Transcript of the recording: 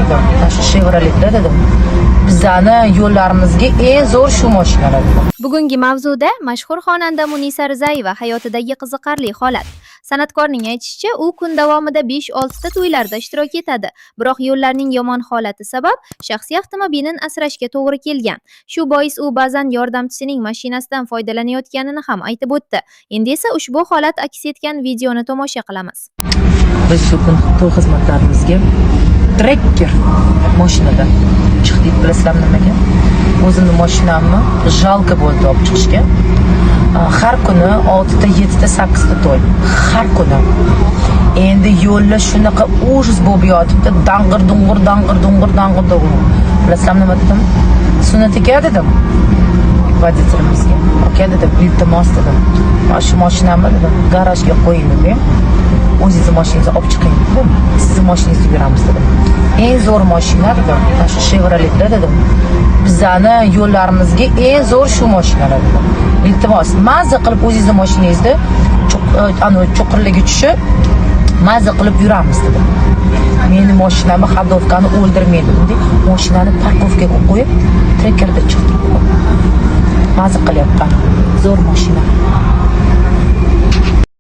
dedim. Shu Chevrolet'da dedim. Bizani yo'llarimizga eng zo'r shu mashinalar dedim. Bugungi mavzuda mashhur xonanda Munisa Rizayeva hayotidagi qiziqarli holat. San'atkorning aytishicha, u kun davomida 5-6 ta to'ylarda ishtirok etadi. Biroq yo'llarning yomon holati sabab shaxsiy avtomobilini asrashga to'g'ri kelgan. Shu bois u ba'zan yordamchisining mashinasidan foydalanayotganini ham aytib o'tdi. Endi esa ushbu holat aks etgan videoni tomosha qilamiz. Biz shu kun to'y xizmatlarimizga Tracker mashinada chiqdik. Bilasizlarmi nimaga? O'zimni mashinamni jalka bo'ldi olib chiqishga. Har kuni 6 ta, 7 ta, 8 ta to'y. Har kuni. Endi yo'llar shunaqa ujuz bo'lib yotibdi. Dang'ir-dung'ir. Bilasizlarmi nima dedim? Sunnatiga dedim. Voditelimizga. Aka dedim, iltimos dedim. Mana shu mashinamni dedim, garajga qo'ying dedim. O'zingizni mashinangizni olib chiqing dedim. Sizni mashinangizda yuramiz dedim. Eng zo'r mashina dedim. Mana shu Chevrolet'da dedim. Bizani yo'llarimizga eng zo'r shu mashinalar dedim. Iltimos, mazza qilib o'zingizni mashinangizda cho'qirlarga tushib, mazza qilib yuramiz dedim. Meni mashinamni xadovkani o'ldirmaydi dedim. Mashinani parkovkaga qo'yib, Trackerda chiqdim. Mazza qilyapman. Zo'r mashina.